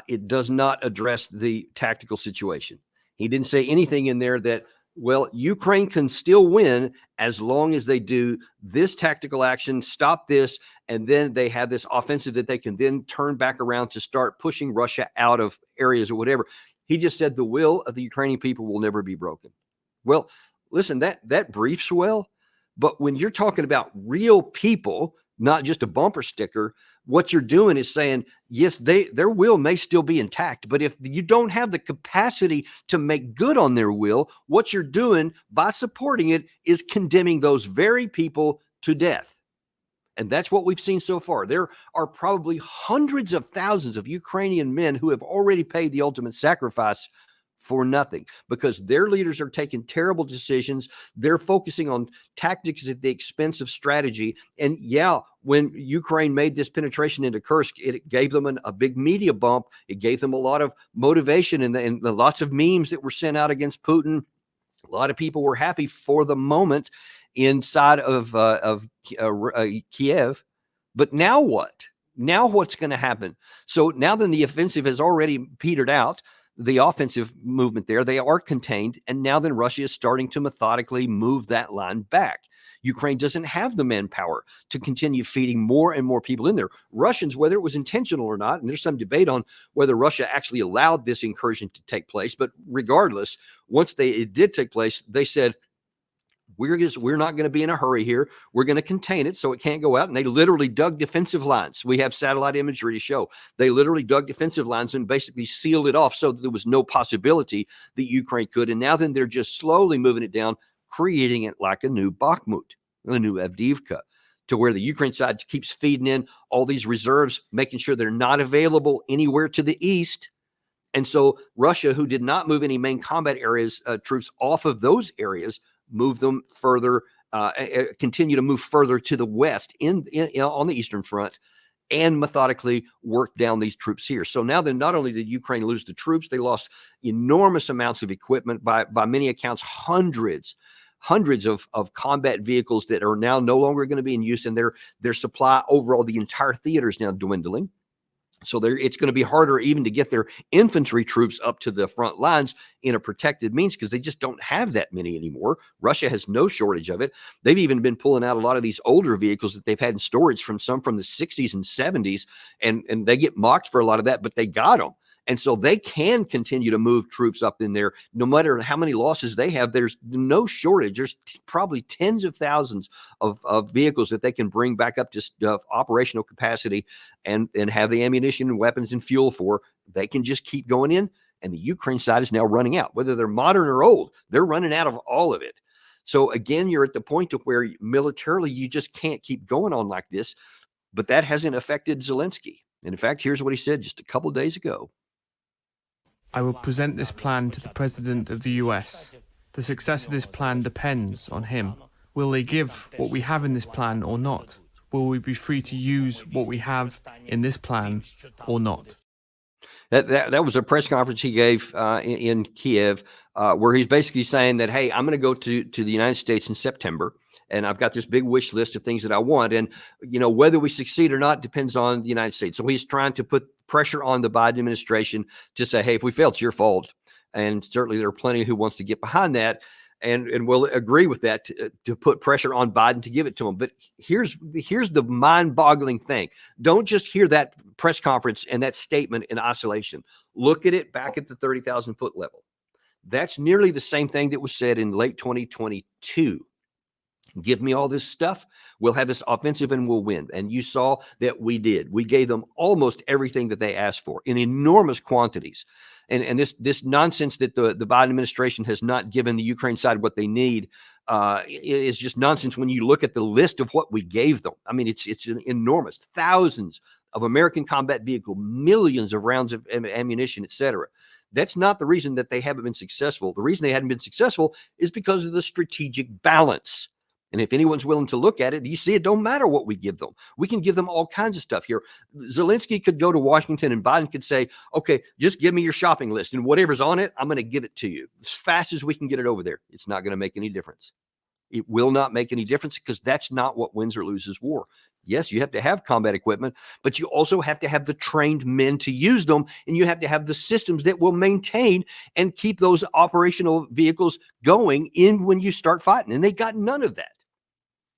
It does not address the tactical situation. He didn't say anything in there that, well, Ukraine can still win as long as they do this tactical action, stop this, and then they have this offensive that they can then turn back around to start pushing Russia out of areas or whatever. He just said the will of the Ukrainian people will never be broken. Well, listen, that briefs well, but when you're talking about real people, not just a bumper sticker, what you're doing is saying, yes, their will may still be intact, but if you don't have the capacity to make good on their will, what you're doing by supporting it is condemning those very people to death. And that's what we've seen so far. There are probably hundreds of thousands of Ukrainian men who have already paid the ultimate sacrifice for nothing because their leaders are taking terrible decisions. They're focusing on tactics at the expense of strategy. And yeah, when Ukraine made this penetration into Kursk, it gave them a big media bump. It gave them a lot of motivation and lots of memes that were sent out against Putin. A lot of people were happy for the moment inside of Kiev. But now what? Now what's going to happen? So now then the offensive has already petered out. The offensive movement there, they are contained. And now then Russia is starting to methodically move that line back. Ukraine doesn't have the manpower to continue feeding more and more people in there. Russians, whether it was intentional or not, and there's some debate on whether Russia actually allowed this incursion to take place. But regardless, once it did take place, they said, we're not going to be in a hurry here. We're going to contain it so it can't go out. And they literally dug defensive lines. We have satellite imagery to show. They literally dug defensive lines and basically sealed it off so that there was no possibility that Ukraine could. And now then they're just slowly moving it down, creating it like a new Bakhmut, a new Avdiivka, to where the Ukraine side keeps feeding in all these reserves, making sure they're not available anywhere to the east. And so Russia, who did not move any main combat areas, troops off of those areas, move them further, continue to move further to the west on the Eastern Front. and methodically work down these troops here. So now then, not only did Ukraine lose the troops, they lost enormous amounts of equipment, by many accounts, hundreds of combat vehicles that are now no longer going to be in use, and their supply overall, the entire theater is now dwindling. So it's going to be harder even to get their infantry troops up to the front lines in a protected means, because they just don't have that many anymore. Russia has no shortage of it. They've even been pulling out a lot of these older vehicles that they've had in storage from the 60s and 70s, and they get mocked for a lot of that, but they got them. And so they can continue to move troops up in there, no matter how many losses they have. There's no shortage. There's probably tens of thousands of vehicles that they can bring back up to operational capacity and have the ammunition and weapons and fuel for. They can just keep going in, and the Ukraine side is now running out. Whether they're modern or old, they're running out of all of it. So again, you're at the point of where militarily you just can't keep going on like this. But that hasn't affected Zelensky. And in fact, here's what he said just a couple of days ago. I will present this plan to the President of the US. The success of this plan depends on him. Will they give what we have in this plan or not? Will we be free to use what we have in this plan or not? That was a press conference he gave in Kiev, where he's basically saying that, hey, I'm going to go to the United States in September, and I've got this big wish list of things that I want. And, whether we succeed or not depends on the United States. So he's trying to put pressure on the Biden administration to say, hey, if we fail, it's your fault. And certainly there are plenty who wants to get behind that and will agree with that to put pressure on Biden to give it to him. But here's the mind-boggling thing. Don't just hear that press conference and that statement in isolation. Look at it back at the 30,000-foot level. That's nearly the same thing that was said in late 2022. Give me all this stuff, we'll have this offensive and we'll win. And you saw that we did. We gave them almost everything that they asked for in enormous quantities. And this nonsense that the Biden administration has not given the Ukraine side what they need is just nonsense when you look at the list of what we gave them. I mean, it's enormous. Thousands of American combat vehicle, millions of rounds of ammunition, et cetera. That's not the reason that they haven't been successful. The reason they hadn't been successful is because of the strategic balance. And if anyone's willing to look at it, you see it don't matter what we give them. We can give them all kinds of stuff here. Zelensky could go to Washington and Biden could say, okay, just give me your shopping list and whatever's on it, I'm going to give it to you as fast as we can get it over there. It's not going to make any difference. It will not make any difference because that's not what wins or loses war. Yes, you have to have combat equipment, but you also have to have the trained men to use them, and you have to have the systems that will maintain and keep those operational vehicles going in when you start fighting. And they got none of that.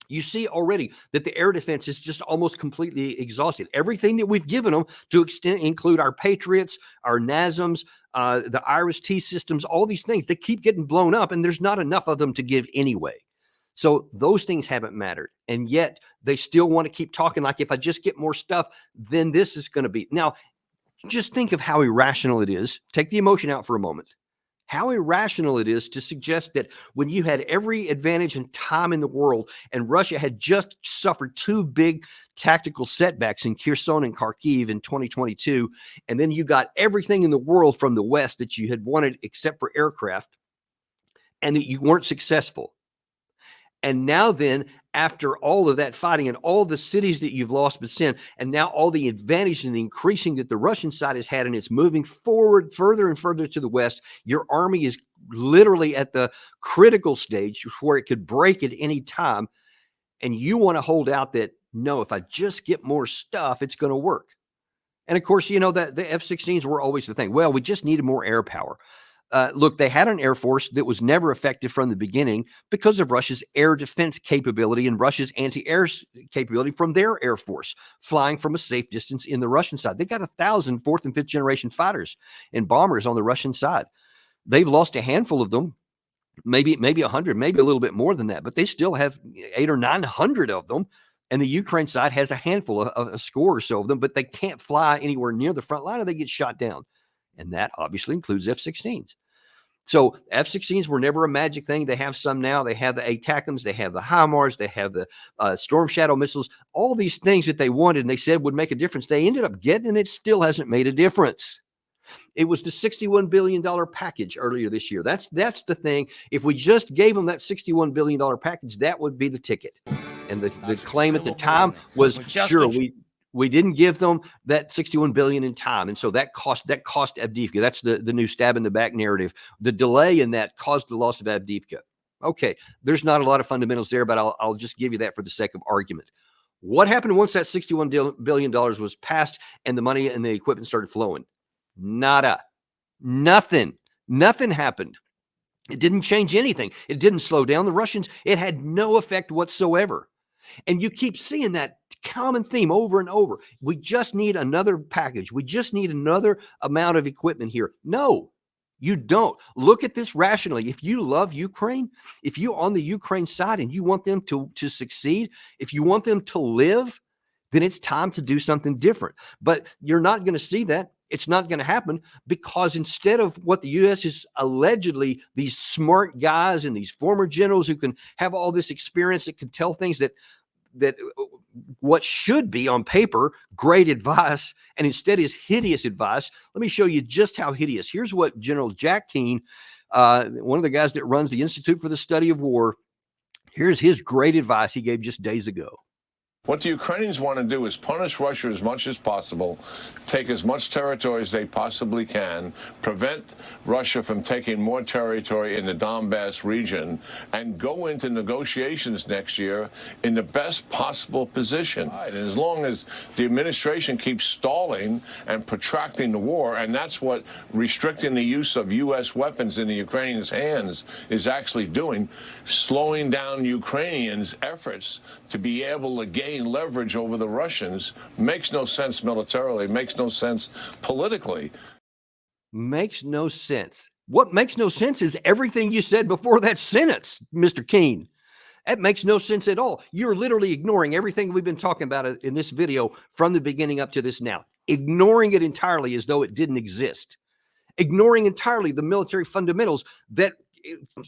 You see already that the air defense is just almost completely exhausted. Everything that we've given them to include our Patriots, our NASMs, the IRIS-T systems, all these things, they keep getting blown up, and there's not enough of them to give anyway. So those things haven't mattered. And yet they still want to keep talking like, if I just get more stuff, then this is going to be. Now, just think of how irrational it is. Take the emotion out for a moment. How irrational it is to suggest that when you had every advantage and time in the world, and Russia had just suffered two big tactical setbacks in Kherson and Kharkiv in 2022, and then you got everything in the world from the West that you had wanted except for aircraft, and that you weren't successful. And now then, after all of that fighting and all the cities that you've lost but sin, and now all the advantage and the increasing that the Russian side has had, and it's moving forward further and further to the west, your army is literally at the critical stage where it could break at any time. And you want to hold out that, no, if I just get more stuff, it's going to work. And of course, you know that the F-16s were always the thing. Well, we just needed more air power. Look, they had an air force that was never effective from the beginning because of Russia's air defense capability and Russia's anti-air capability from their air force, flying from a safe distance in the Russian side. They got 1,000 fourth and fifth generation fighters and bombers on the Russian side. They've lost a handful of them, maybe 100, maybe a little bit more than that, but they still have 800 or 900 of them. And the Ukraine side has a handful of a score or so of them, but they can't fly anywhere near the front line or they get shot down. And that obviously includes F-16s. So F-16s were never a magic thing. They have some now. They have the ATACMS. They have the HIMARS. They have the Storm Shadow missiles. All these things that they wanted and they said would make a difference. They ended up getting, and it still hasn't made a difference. It was the $61 billion package earlier this year. That's the thing. If we just gave them that $61 billion package, that would be the ticket. And the claim at the time was, sure, We didn't give them that 61 billion in time. And so that cost Avdiivka. That's the new stab in the back narrative. The delay in that caused the loss of Avdiivka. Okay, there's not a lot of fundamentals there, but I'll just give you that for the sake of argument. What happened once that $61 billion was passed and the money and the equipment started flowing? Nada. Nothing happened. It didn't change anything. It didn't slow down the Russians. It had no effect whatsoever. And you keep seeing that common theme over and over. We just need another package. We just need another amount of equipment here. No, you don't. Look at this rationally. If you love Ukraine, if you're on the Ukraine side and you want them to succeed, if you want them to live, then it's time to do something different. But you're not going to see that. It's not going to happen because instead of what the U.S. is allegedly these smart guys and these former generals who can have all this experience that can tell things that what should be on paper great advice and instead is hideous advice. Let me show you just how hideous. Here's what General Jack Keane, one of the guys that runs the Institute for the Study of War, here's his great advice he gave just days ago. What the Ukrainians want to do is punish Russia as much as possible, take as much territory as they possibly can, prevent Russia from taking more territory in the Donbass region, and go into negotiations next year in the best possible position. And as long as the administration keeps stalling and protracting the war, and that's what restricting the use of U.S. weapons in the Ukrainians' hands is actually doing, slowing down Ukrainians' efforts to be able to gain leverage over the Russians, makes no sense militarily, makes no sense politically. Makes no sense. What makes no sense is everything you said before that sentence, Mr. Keene. That makes no sense at all. You're literally ignoring everything we've been talking about in this video from the beginning up to this now. Ignoring it entirely as though it didn't exist. Ignoring entirely the military fundamentals that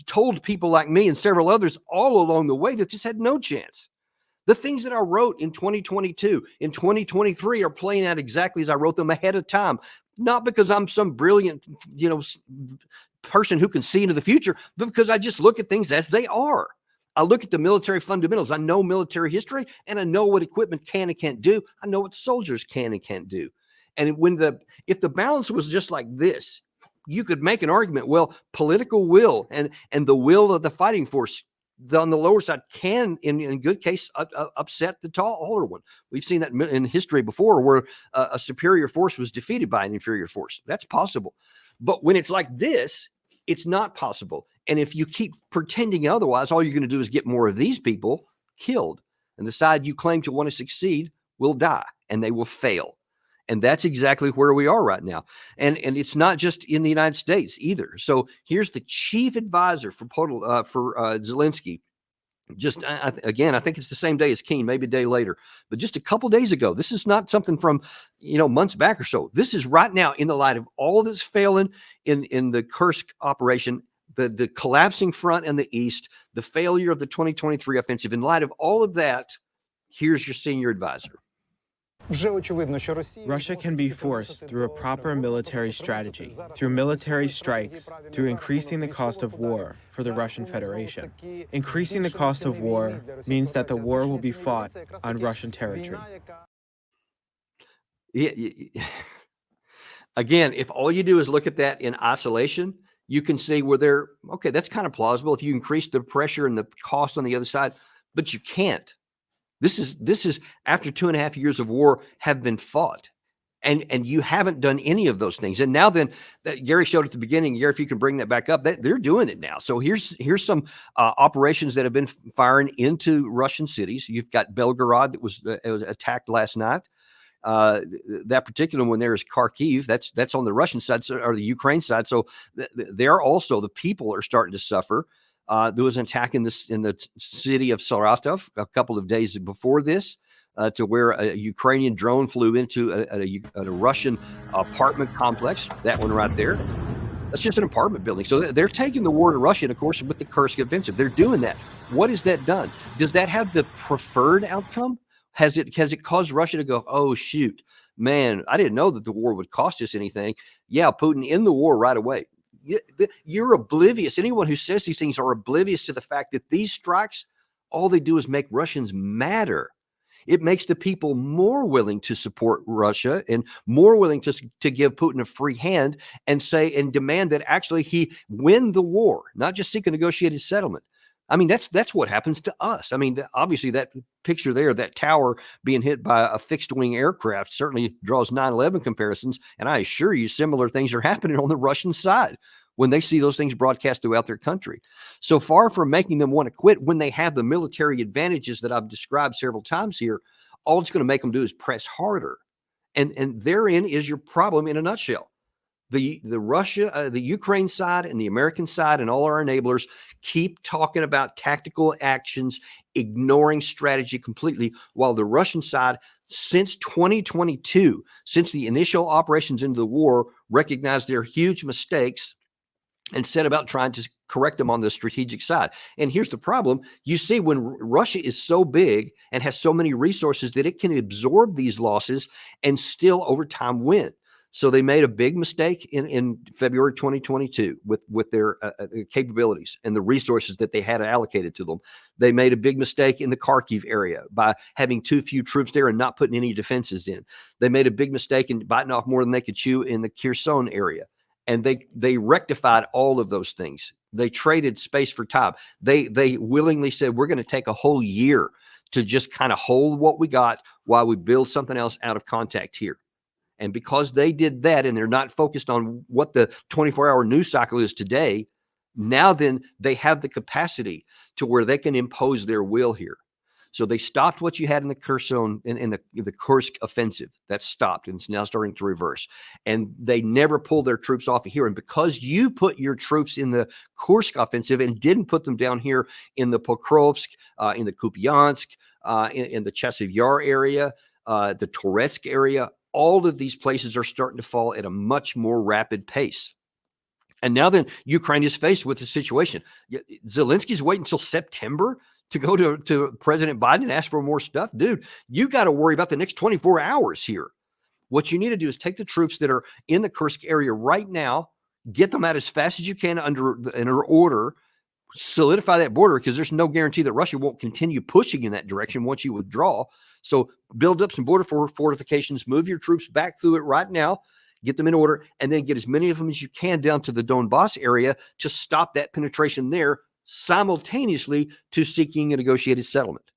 told people like me and several others all along the way that this had no chance. The things that I wrote in 2022, in 2023 are playing out exactly as I wrote them ahead of time. Not because I'm some brilliant, person who can see into the future, but because I just look at things as they are. I look at the military fundamentals. I know military history and I know what equipment can and can't do. I know what soldiers can and can't do. And if the balance was just like this, you could make an argument, well, political will and the will of the fighting force on the lower side can, in good case, upset the taller one. We've seen that in history before where a superior force was defeated by an inferior force. That's possible. But when it's like this, it's not possible. And if you keep pretending otherwise, all you're going to do is get more of these people killed. And the side you claim to want to succeed will die and they will fail. And that's exactly where we are right now. And it's not just in the United States either. So here's the chief advisor for Zelensky. Again, I think it's the same day as Keane, maybe a day later, but just a couple days ago. This is not something from months back or so. This is right now in the light of all that's failing in the Kursk operation, the collapsing front in the east, the failure of the 2023 offensive. In light of all of that, here's your senior advisor. Russia can be forced through a proper military strategy, through military strikes, through increasing the cost of war for the Russian Federation. Increasing the cost of war means that the war will be fought on Russian territory. Again, if all you do is look at that in isolation, you can see where okay, that's kind of plausible if you increase the pressure and the cost on the other side, but you can't. This is after 2.5 years of war have been fought, and you haven't done any of those things. And now then, that Gary showed at the beginning, Gary, if you can bring that back up, they're doing it now. So here's some operations that have been firing into Russian cities. You've got Belgorod that was attacked last night. That particular one there is Kharkiv. That's on the Russian side or the Ukraine side. So there also the people are starting to suffer. There was an attack in the city of Saratov a couple of days before this, to where a Ukrainian drone flew into a Russian apartment complex. That one right there. That's just an apartment building. So they're taking the war to Russia, and of course, with the Kursk offensive, they're doing that. What has that done? Does that have the preferred outcome? Has it caused Russia to go, oh, shoot, man, I didn't know that the war would cost us anything. Yeah, Putin in the war right away. You're oblivious. Anyone who says these things are oblivious to the fact that these strikes, all they do is make Russians madder. It makes the people more willing to support Russia and more willing to give Putin a free hand and say and demand that actually he win the war, not just seek a negotiated settlement. I mean, that's what happens to us. I mean, obviously that picture there, that tower being hit by a fixed wing aircraft certainly draws 9/11 comparisons. And I assure you, similar things are happening on the Russian side when they see those things broadcast throughout their country. So far from making them want to quit when they have the military advantages that I've described several times here, all it's going to make them do is press harder. And therein is your problem in a nutshell. The Ukraine side and the American side and all our enablers keep talking about tactical actions, ignoring strategy completely, while the Russian side, since 2022, since the initial operations into the war, recognized their huge mistakes and set about trying to correct them on the strategic side. And here's the problem. You see, when Russia is so big and has so many resources that it can absorb these losses and still over time win. So they made a big mistake in February 2022 with their capabilities and the resources that they had allocated to them. They made a big mistake in the Kharkiv area by having too few troops there and not putting any defenses in. They made a big mistake in biting off more than they could chew in the Kherson area. And they rectified all of those things. They traded space for time. They willingly said, we're going to take a whole year to just kind of hold what we got while we build something else out of contact here. And because they did that and they're not focused on what the 24-hour news cycle is today, now then they have the capacity to where they can impose their will here. So they stopped what you had in the Kherson, in the Kursk offensive. That stopped, and it's now starting to reverse. And they never pulled their troops off of here. And because you put your troops in the Kursk offensive and didn't put them down here in the Pokrovsk, in the Kupiansk, in the Chasiv Yar area, the Toretsk area, all of these places are starting to fall at a much more rapid pace. And now then Ukraine is faced with a situation. Zelensky's waiting until September to go to President Biden and ask for more stuff. Dude, you got to worry about the next 24 hours here. What you need to do is take the troops that are in the Kursk area right now, get them out as fast as you can under order, solidify that border, because there's no guarantee that Russia won't continue pushing in that direction once you withdraw. So build up some border fortifications, move your troops back through it right now, get them in order, and then get as many of them as you can down to the Donbass area to stop that penetration there, simultaneously to seeking a negotiated settlement.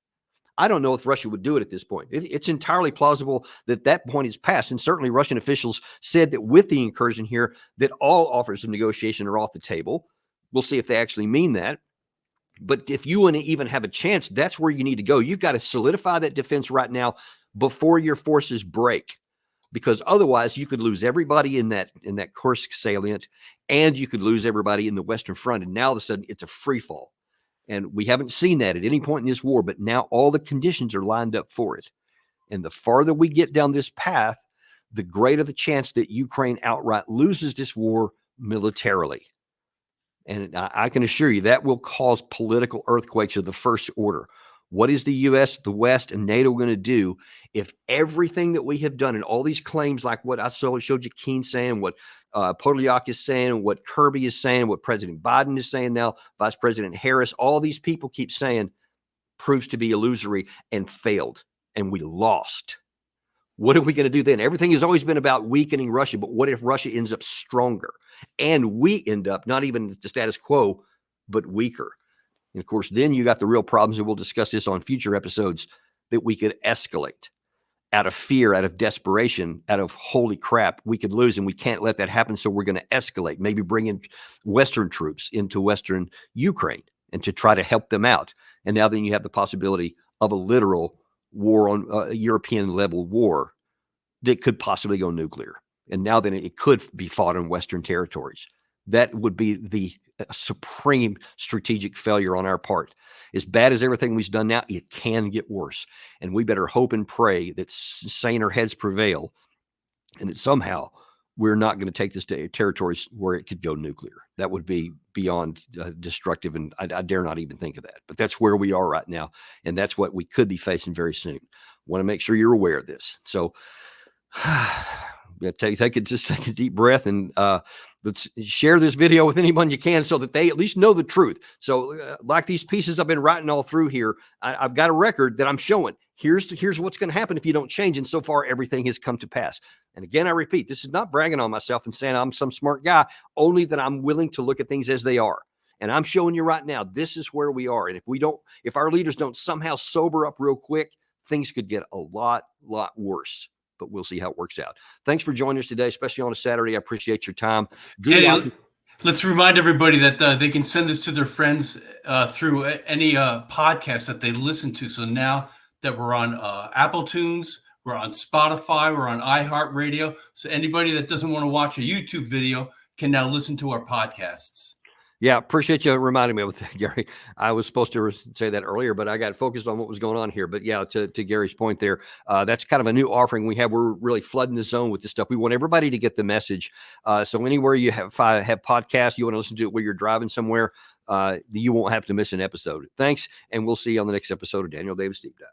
I don't know if Russia would do it at this point. It's entirely plausible that that point is past. And certainly Russian officials said that with the incursion here, that all offers of negotiation are off the table. We'll see if they actually mean that. But if you want to even have a chance, that's where you need to go. You've got to solidify that defense right now before your forces break, because otherwise you could lose everybody in that Kursk salient, and you could lose everybody in the Western Front. And now all of a sudden it's a free fall. And we haven't seen that at any point in this war, but now all the conditions are lined up for it. And the farther we get down this path, the greater the chance that Ukraine outright loses this war militarily. And I can assure you that will cause political earthquakes of the first order. What is the U.S., the West, and NATO going to do if everything that we have done and all these claims, like what I showed you Keane saying, what Podolyak is saying, what Kirby is saying, what President Biden is saying now, Vice President Harris, all these people keep saying, proves to be illusory and failed, and we lost. What are we going to do then? Everything has always been about weakening Russia, but what if Russia ends up stronger and we end up not even the status quo, but weaker? And of course, then you got the real problems, and we'll discuss this on future episodes, that we could escalate out of fear, out of desperation, out of holy crap, we could lose, and we can't let that happen. So we're going to escalate, maybe bring in Western troops into Western Ukraine and to try to help them out. And now then you have the possibility of a literal war on a European level war that could possibly go nuclear. And now then it could be fought on Western territories. That would be the supreme strategic failure on our part. As bad as everything we've done now, it can get worse. And we better hope and pray that saner heads prevail and that somehow we're not going to take this to territories where it could go nuclear. That would be beyond destructive, and I dare not even think of that. But that's where we are right now, and that's what we could be facing very soon. Want to make sure you're aware of this. So just take a deep breath and let's share this video with anyone you can so that they at least know the truth. So like these pieces I've been writing all through here, I've got a record that I'm showing. Here's what's going to happen if you don't change. And so far, everything has come to pass. And again, I repeat, this is not bragging on myself and saying I'm some smart guy, only that I'm willing to look at things as they are. And I'm showing you right now, this is where we are. And if our leaders don't somehow sober up real quick, things could get a lot worse. But we'll see how it works out. Thanks for joining us today, especially on a Saturday. I appreciate your time. Let's remind everybody that they can send this to their friends through any podcast that they listen to. So now that we're on Apple Tunes, we're on Spotify, we're on iHeartRadio. So anybody that doesn't want to watch a YouTube video can now listen to our podcasts. Yeah, appreciate you reminding me of that, Gary. I was supposed to say that earlier, but I got focused on what was going on here. But yeah, to Gary's point there, that's kind of a new offering we have. We're really flooding the zone with this stuff. We want everybody to get the message. So anywhere you have podcasts, you want to listen to it while you're driving somewhere, you won't have to miss an episode. Thanks, and we'll see you on the next episode of Daniel Davis Deep Dive.